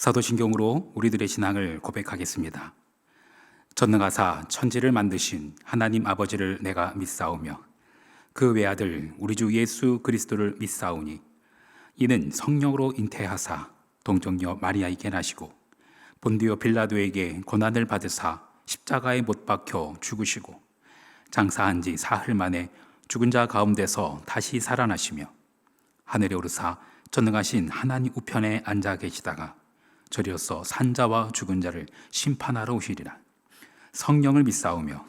사도신경으로 우리들의 신앙을 고백하겠습니다. 전능하사 천지를 만드신 하나님 아버지를 내가 믿사오며 그 외아들 우리 주 예수 그리스도를 믿사오니 이는 성령으로 잉태하사 동정녀 마리아에게 나시고 본디오 빌라도에게 고난을 받으사 십자가에 못 박혀 죽으시고 장사한 지 사흘 만에 죽은 자 가운데서 다시 살아나시며 하늘에 오르사 전능하신 하나님 우편에 앉아 계시다가 저리어서 산자와 죽은 자를 심판하러 오시리라. 성령을 믿사오며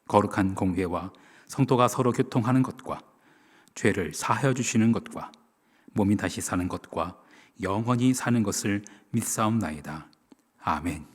거룩한 공회와 성도가 서로 교통하는 것과 죄를 사하여 주시는 것과 몸이 다시 사는 것과 영원히 사는 것을 믿사옵나이다. 아멘.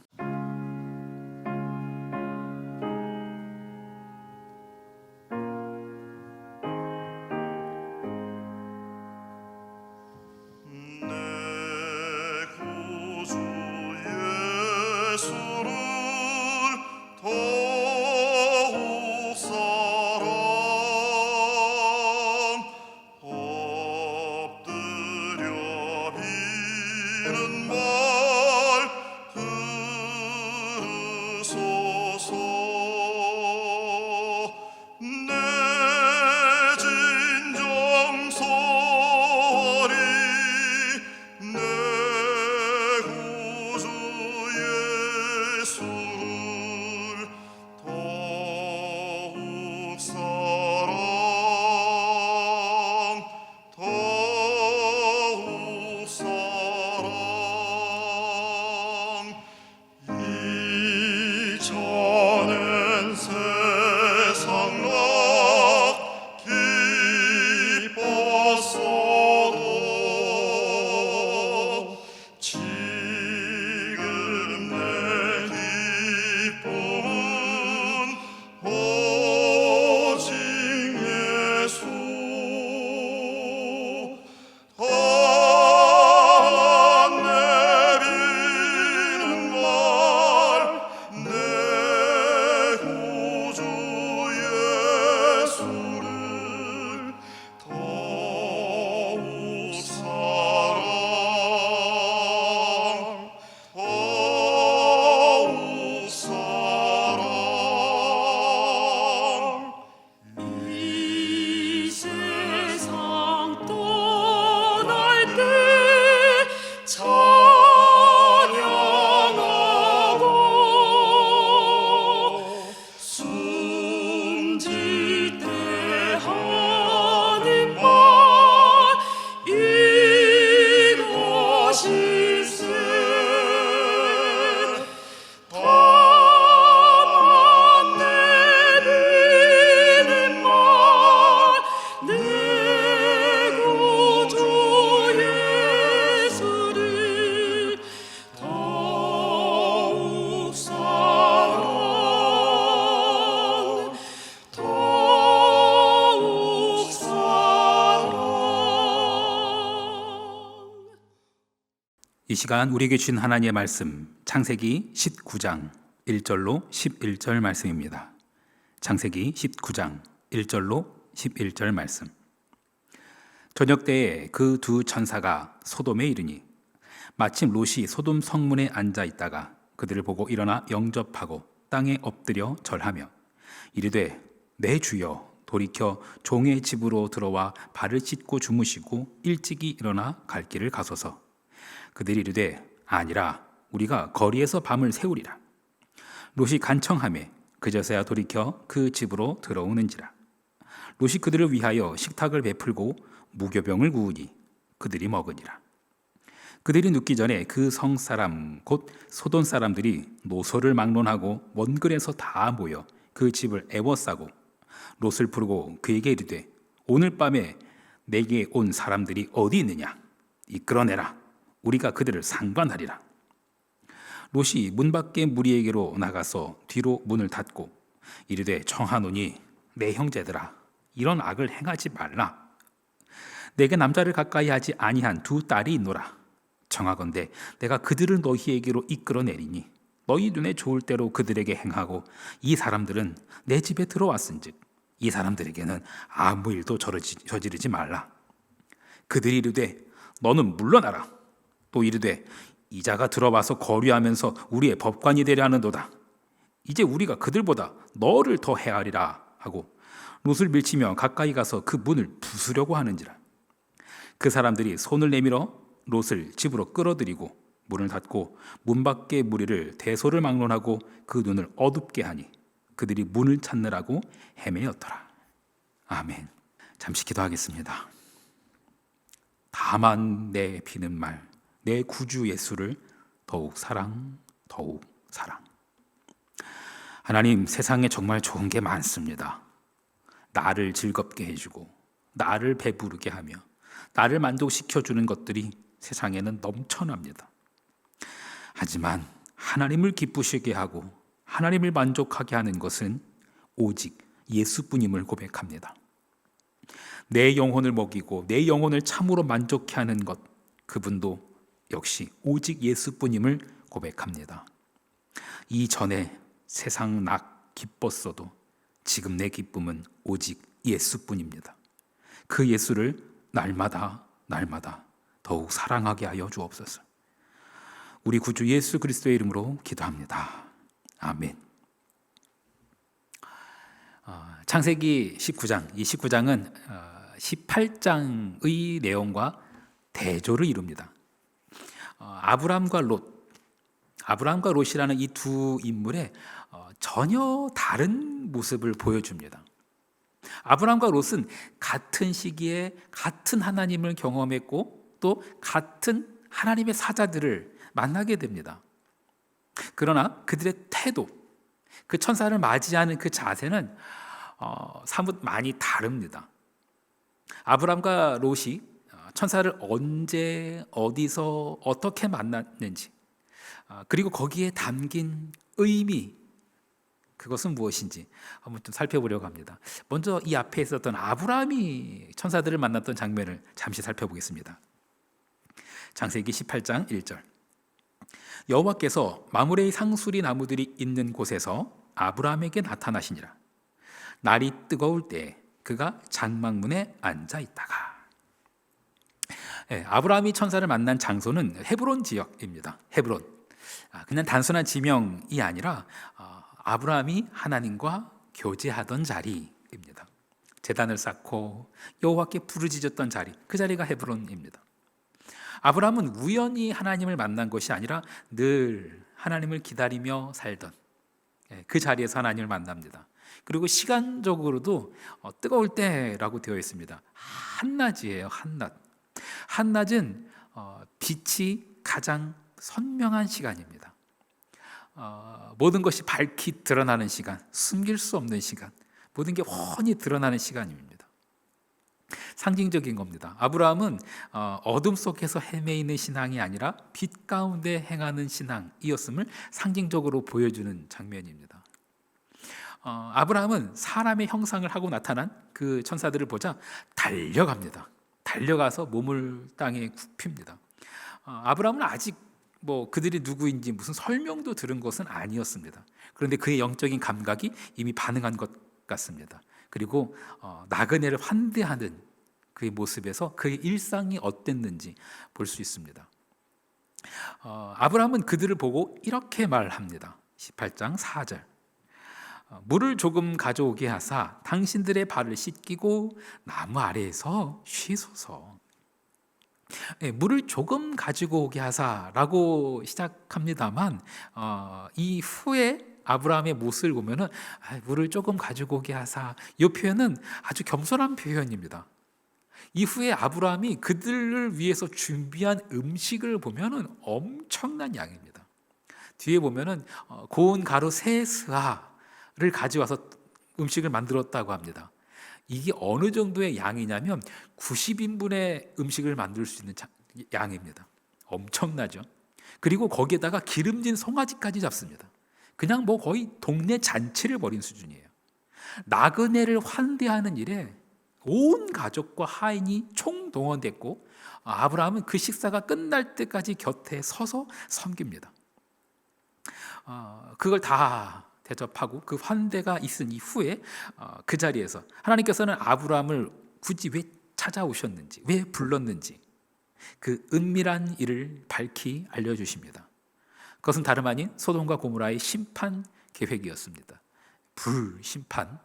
이 시간 우리에게 주신 하나님의 말씀 창세기 19장 1절로 11절 말씀입니다. 창세기 19장 1절로 11절 말씀. 저녁 때에 그 두 천사가 소돔에 이르니 마침 롯이 소돔 성문에 앉아 있다가 그들을 보고 일어나 영접하고 땅에 엎드려 절하며 이르되 내 주여 돌이켜 종의 집으로 들어와 발을 씻고 주무시고 일찍이 일어나 갈 길을 가소서. 그들이 이르되 아니라 우리가 거리에서 밤을 새우리라. 롯이 간청하매 그저서야 돌이켜 그 집으로 들어오는지라. 롯이 그들을 위하여 식탁을 베풀고 무교병을 구우니 그들이 먹으니라. 그들이 눕기 전에 그 성사람 곧 소돔 사람들이 노소를 막론하고 원근에서 다 모여 그 집을 애워싸고 롯을 부르고 그에게 이르되 오늘 밤에 내게 온 사람들이 어디 있느냐 이끌어내라. 우리가 그들을 상관하리라. 롯이 문 밖에 무리에게로 나가서 뒤로 문을 닫고 이르되 청하노니 내 형제들아 이런 악을 행하지 말라. 내게 남자를 가까이 하지 아니한 두 딸이 있노라. 청하건대 내가 그들을 너희에게로 이끌어내리니 너희 눈에 좋을 대로 그들에게 행하고 이 사람들은 내 집에 들어왔은즉 이 사람들에게는 아무 일도 저지르지 말라. 그들이 이르되 너는 물러나라. 또 이르되 이자가 들어와서 거류하면서 우리의 법관이 되려 하는도다. 이제 우리가 그들보다 너를 더 해하리라 하고 롯을 밀치며 가까이 가서 그 문을 부수려고 하는지라. 그 사람들이 손을 내밀어 롯을 집으로 끌어들이고 문을 닫고 문 밖의 무리를 대소를 막론하고 그 눈을 어둡게 하니 그들이 문을 찾느라고 헤매었더라. 아멘. 잠시 기도하겠습니다. 다만 내 비는 말, 내 구주 예수를 더욱 사랑, 더욱 사랑. 하나님, 세상에 정말 좋은 게 많습니다. 나를 즐겁게 해주고 나를 배부르게 하며 나를 만족시켜주는 것들이 세상에는 넘쳐납니다. 하지만 하나님을 기쁘시게 하고 하나님을 만족하게 하는 것은 오직 예수뿐임을 고백합니다. 내 영혼을 먹이고 내 영혼을 참으로 만족해 하는 것, 그분도 역시 오직 예수뿐임을 고백합니다. 이전에 세상 낙 기뻤어도 지금 내 기쁨은 오직 예수뿐입니다. 그 예수를 날마다 더욱 사랑하게 하여 주옵소서. 우리 구주 예수 그리스도의 이름으로 기도합니다. 아멘. 창세기 19장, 이 19장은 18장의 내용과 대조를 이룹니다. 아브람과 롯이라는 이 두 인물의 전혀 다른 모습을 보여줍니다. 아브람과 롯은 같은 시기에 같은 하나님을 경험했고 또 같은 하나님의 사자들을 만나게 됩니다. 그러나 그들의 태도, 그 천사를 맞이하는 그 자세는 사뭇 많이 다릅니다. 아브람과 롯이 천사를 언제 어디서 어떻게 만났는지, 그리고 거기에 담긴 의미, 그것은 무엇인지 한번 좀 살펴보려고 합니다. 먼저 이 앞에 있었던 아브람이 천사들을 만났던 장면을 잠시 살펴보겠습니다. 창세기 18장 1절. 여호와께서 마므레의 상수리 나무들이 있는 곳에서 아브람에게 나타나시니라. 날이 뜨거울 때 그가 장막문에 앉아 있다가. 아브람이 천사를 만난 장소는 헤브론 지역입니다. 헤브론. 그냥 단순한 지명이 아니라 아브람이 하나님과 교제하던 자리입니다. 제단을 쌓고 여호와께 부르짖었던 자리, 그 자리가 헤브론입니다. 아브람은 우연히 하나님을 만난 것이 아니라 늘 하나님을 기다리며 살던 그 자리에서 하나님을 만납니다. 그리고 시간적으로도 뜨거울 때라고 되어 있습니다. 한낮이에요. 한낮. 한낮은 빛이 가장 선명한 시간입니다. 모든 것이 밝히 드러나는 시간, 숨길 수 없는 시간, 모든 게 훤히 드러나는 시간입니다. 상징적인 겁니다. 아브라함은 어둠 속에서 헤매이는 신앙이 아니라 빛 가운데 행하는 신앙이었음을 상징적으로 보여주는 장면입니다. 아브라함은 사람의 형상을 하고 나타난 그 천사들을 보자 달려갑니다. 달려가서 몸을 땅에 굽힙니다. 아브라함은 아직 그들이 누구인지 무슨 설명도 들은 것은 아니었습니다. 그런데 그의 영적인 감각이 이미 반응한 것 같습니다. 그리고 나그네를 환대하는 그의 모습에서 그의 일상이 어땠는지 볼 수 있습니다. 아브라함은 그들을 보고 이렇게 말합니다. 18장 4절. 물을 조금 가져오게 하사 당신들의 발을 씻기고 나무 아래에서 쉬소서. 물을 조금 가지고 오게 하사라고 시작합니다만 이 후에 아브라함의 모습을 보면은 물을 조금 가지고 오게 하사, 이 표현은 아주 겸손한 표현입니다. 이후에 아브라함이 그들을 위해서 준비한 음식을 보면은 엄청난 양입니다. 뒤에 보면은 고운 가루 3스아를 가져와서 음식을 만들었다고 합니다. 이게 어느 정도의 양이냐면 90인분의 음식을 만들 수 있는 양입니다. 엄청나죠. 그리고 거기에다가 기름진 송아지까지 잡습니다. 그냥 거의 동네 잔치를 벌인 수준이에요. 나그네를 환대하는 일에 온 가족과 하인이 총동원됐고 아브라함은 그 식사가 끝날 때까지 곁에 서서 섬깁니다. 그걸 다 대접하고 그 환대가 있은 이후에 그 자리에서 하나님께서는 아브라함을 굳이 왜 찾아오셨는지, 왜 불렀는지, 그 은밀한 일을 밝히 알려주십니다. 그것은 다름 아닌 소돔과 고모라의 심판 계획이었습니다. 불심판,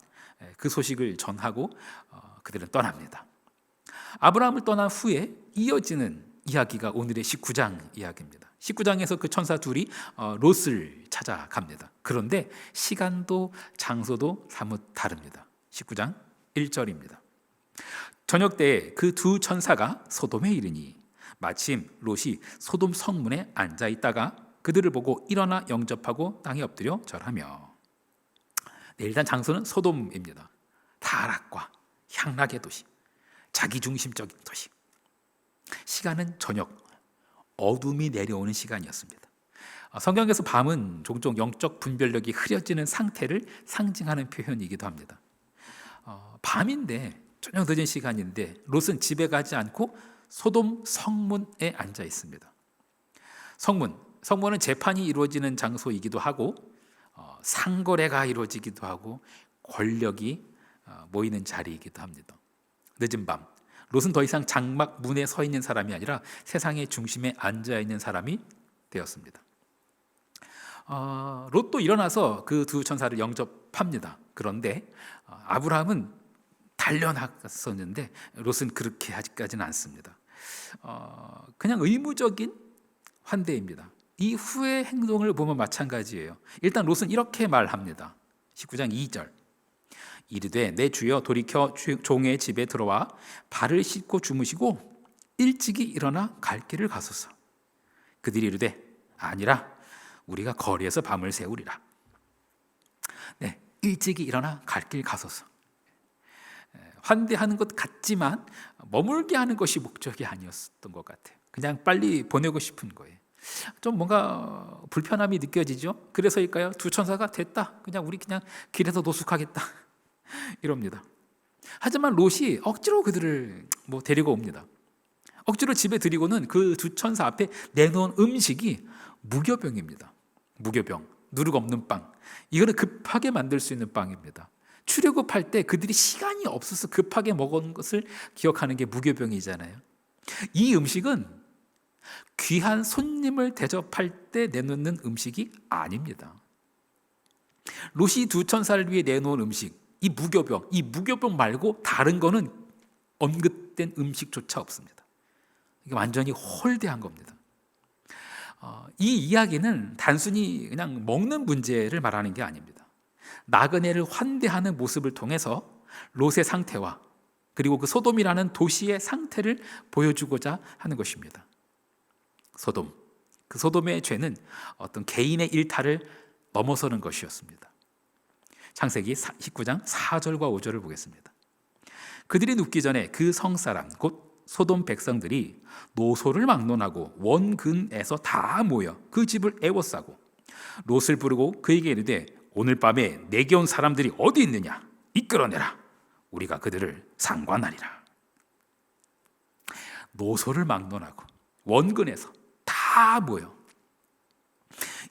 그 소식을 전하고 그들은 떠납니다. 아브라함을 떠난 후에 이어지는 이야기가 오늘의 19장 이야기입니다. 19장에서 그 천사 둘이 롯을 찾아갑니다. 그런데 시간도 장소도 사뭇 다릅니다. 19장 1절입니다. 저녁 때에 그 두 천사가 소돔에 이르니 마침 롯이 소돔 성문에 앉아 있다가 그들을 보고 일어나 영접하고 땅에 엎드려 절하며. 일단 장소는 소돔입니다. 타락과 향락의 도시, 자기중심적인 도시. 시간은 저녁, 어둠이 내려오는 시간이었습니다. 성경에서 밤은 종종 영적 분별력이 흐려지는 상태를 상징하는 표현이기도 합니다. 밤인데 저녁 늦은 시간인데 롯은 집에 가지 않고 소돔 성문에 앉아 있습니다. 성문은 재판이 이루어지는 장소이기도 하고 상거래가 이루어지기도 하고 권력이 모이는 자리이기도 합니다. 늦은 밤, 롯은 더 이상 장막 문에 서 있는 사람이 아니라 세상의 중심에 앉아 있는 사람이 되었습니다. 롯도 일어나서 그 두 천사를 영접합니다. 그런데 아브라함은 단련했었는데 롯은 그렇게 아직까지는 않습니다. 그냥 의무적인 환대입니다. 이후의 행동을 보면 마찬가지예요. 일단 롯은 이렇게 말합니다. 19장 2절. 이르되 내 주여 돌이켜 종의 집에 들어와 발을 씻고 주무시고 일찍이 일어나 갈 길을 가소서. 그들이 이르되 아니라 우리가 거리에서 밤을 새우리라. 네, 일찍이 일어나 갈 길 가소서. 환대하는 것 같지만 머물게 하는 것이 목적이 아니었던 것 같아요. 그냥 빨리 보내고 싶은 거예요. 좀 뭔가 불편함이 느껴지죠? 그래서일까요? 두 천사가 됐다, 우리 그냥 길에서 노숙하겠다 이럽니다. 하지만 롯이 억지로 그들을 데리고 옵니다. 억지로 집에 들이고는 그 두 천사 앞에 내놓은 음식이 무교병입니다. 무교병, 누룩 없는 빵. 이거는 급하게 만들 수 있는 빵입니다. 출애굽할 때 그들이 시간이 없어서 급하게 먹은 것을 기억하는 게 무교병이잖아요. 이 음식은 귀한 손님을 대접할 때 내놓는 음식이 아닙니다. 롯이 두 천사를 위해 내놓은 음식, 이 무교병 말고 다른 거는 언급된 음식조차 없습니다. 이게 완전히 홀대한 겁니다. 이 이야기는 단순히 그냥 먹는 문제를 말하는 게 아닙니다. 나그네를 환대하는 모습을 통해서 롯의 상태와 그리고 그 소돔이라는 도시의 상태를 보여주고자 하는 것입니다. 그 소돔의 죄는 어떤 개인의 일탈을 넘어서는 것이었습니다. 창세기 19장 4절과 5절을 보겠습니다. 그들이 눕기 전에 그 성사람 곧 소돔 백성들이 노소를 막론하고 원근에서 다 모여 그 집을 애워싸고 롯을 부르고 그에게 이르되 오늘 밤에 내게 온 사람들이 어디 있느냐 이끌어내라 우리가 그들을 상관하리라. 노소를 막론하고 원근에서 다 모여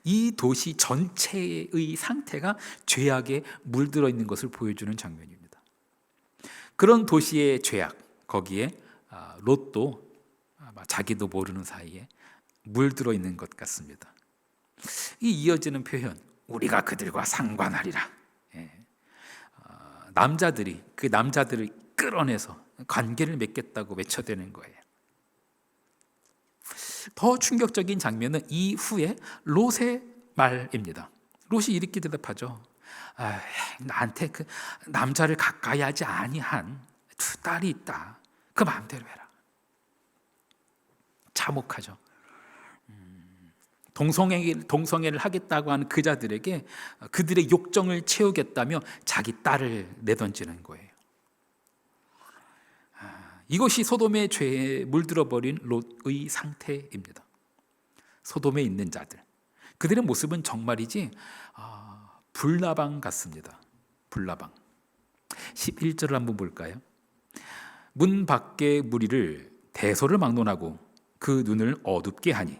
이 도시 전체의 상태가 죄악에 물들어 있는 것을 보여주는 장면입니다. 그런 도시의 죄악, 거기에 롯도 아마 자기도 모르는 사이에 물들어 있는 것 같습니다. 이 이어지는 표현, 우리가 그들과 상관하리라. 남자들이 그 남자들을 끌어내서 관계를 맺겠다고 외쳐대는 거예요. 더 충격적인 장면은 이후에 롯의 말입니다. 롯이 이렇게 대답하죠. 나한테 그 남자를 가까이 하지 아니한 두 딸이 있다. 그 마음대로 해라. 참혹하죠. 동성애를 하겠다고 하는 그자들에게 그들의 욕정을 채우겠다며 자기 딸을 내던지는 거예요. 이것이 소돔의 죄에 물들어버린 롯의 상태입니다. 소돔에 있는 자들, 그들의 모습은 정말이지 불나방 같습니다. 불나방. 11절을 한번 볼까요? 문 밖의 무리를 대소를 막론하고 그 눈을 어둡게 하니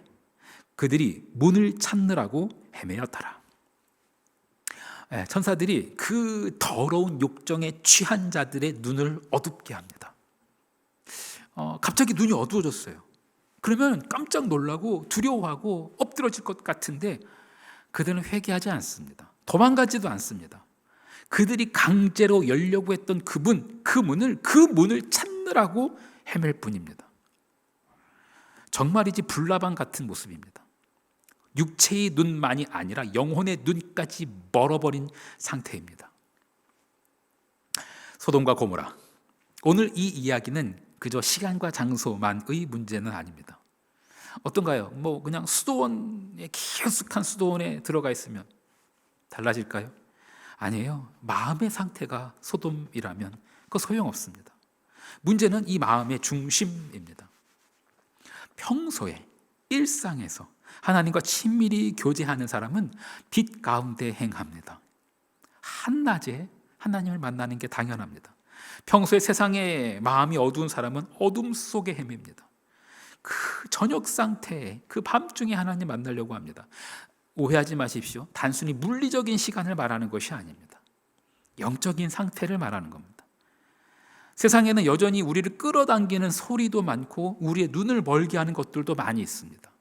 그들이 문을 찾느라고 헤매었더라. 천사들이 그 더러운 욕정에 취한 자들의 눈을 어둡게 합니다. 갑자기 눈이 어두워졌어요. 그러면 깜짝 놀라고 두려워하고 엎드러질 것 같은데 그들은 회개하지 않습니다. 도망가지도 않습니다. 그들이 강제로 열려고 했던 그 문을 찾느라고 헤맬 뿐입니다. 정말이지 불나방 같은 모습입니다. 육체의 눈만이 아니라 영혼의 눈까지 멀어버린 상태입니다. 소돔과 고모라, 오늘 이 이야기는 그저 시간과 장소만의 문제는 아닙니다. 어떤가요? 그냥 수도원에, 깊숙한 수도원에 들어가 있으면 달라질까요? 아니에요. 마음의 상태가 소돔이라면 그거 소용없습니다. 문제는 이 마음의 중심입니다. 평소에 일상에서 하나님과 친밀히 교제하는 사람은 빛 가운데 행합니다. 한낮에 하나님을 만나는 게 당연합니다. 평소에 세상에 마음이 어두운 사람은 어둠 속에 헤맵니다. 그 저녁 상태에 그 밤중에 하나님 만나려고 합니다. 오해하지 마십시오. 단순히 물리적인 시간을 말하는 것이 아닙니다. 영적인 상태를 말하는 겁니다. 세상에는 여전히 우리를 끌어당기는 소리도 많고 우리의 눈을 멀게 하는 것들도 많이 있습니다.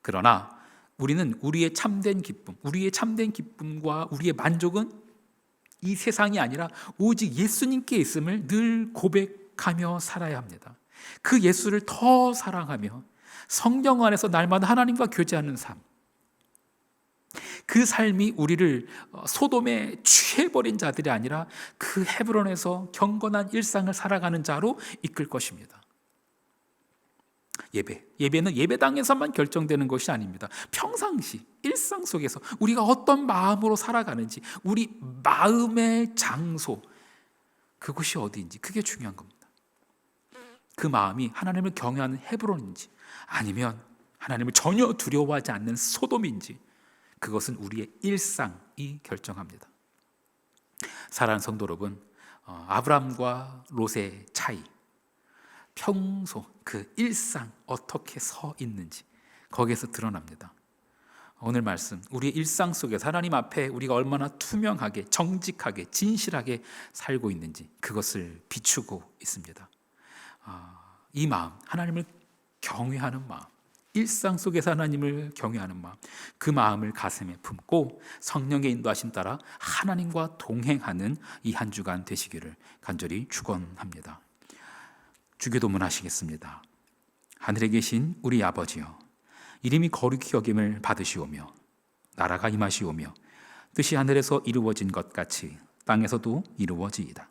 그러나 우리는 우리의 참된 기쁨과 우리의 만족은 이 세상이 아니라 오직 예수님께 있음을 늘 고백하며 살아야 합니다. 그 예수를 더 사랑하며 성령 안에서 날마다 하나님과 교제하는 삶, 그 삶이 우리를 소돔에 취해버린 자들이 아니라 그 헤브론에서 경건한 일상을 살아가는 자로 이끌 것입니다. 예배는 예배당에서만 결정되는 것이 아닙니다. 평상시 일상 속에서 우리가 어떤 마음으로 살아가는지, 우리 마음의 장소, 그것이 어디인지 그게 중요한 겁니다. 그 마음이 하나님을 경외하는 헤브론인지 아니면 하나님을 전혀 두려워하지 않는 소돔인지, 그것은 우리의 일상이 결정합니다. 사랑하는 성도 여러분, 아브라함과 롯의 차이, 평소 그 일상 어떻게 서 있는지 거기에서 드러납니다. 오늘 말씀, 우리의 일상 속에서 하나님 앞에 우리가 얼마나 투명하게, 정직하게, 진실하게 살고 있는지 그것을 비추고 있습니다. 이 마음, 하나님을 경외하는 마음, 일상 속에서 하나님을 경외하는 마음, 그 마음을 가슴에 품고 성령의 인도하심 따라 하나님과 동행하는 이 한 주간 되시기를 간절히 축원합니다. 주기도문 하시겠습니다. 하늘에 계신 우리 아버지여, 이름이 거룩히 여김을 받으시오며 나라가 임하시오며 뜻이 하늘에서 이루어진 것 같이 땅에서도 이루어지이다.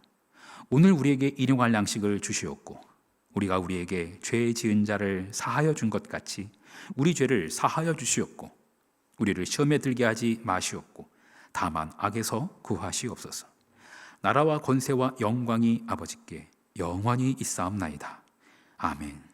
오늘 우리에게 일용할 양식을 주시옵고 우리가 우리에게 죄 지은 자를 사하여 준 것 같이 우리 죄를 사하여 주시옵고 우리를 시험에 들게 하지 마시옵고 다만 악에서 구하시옵소서. 나라와 권세와 영광이 아버지께 영원히 있사옵나이다. 아멘.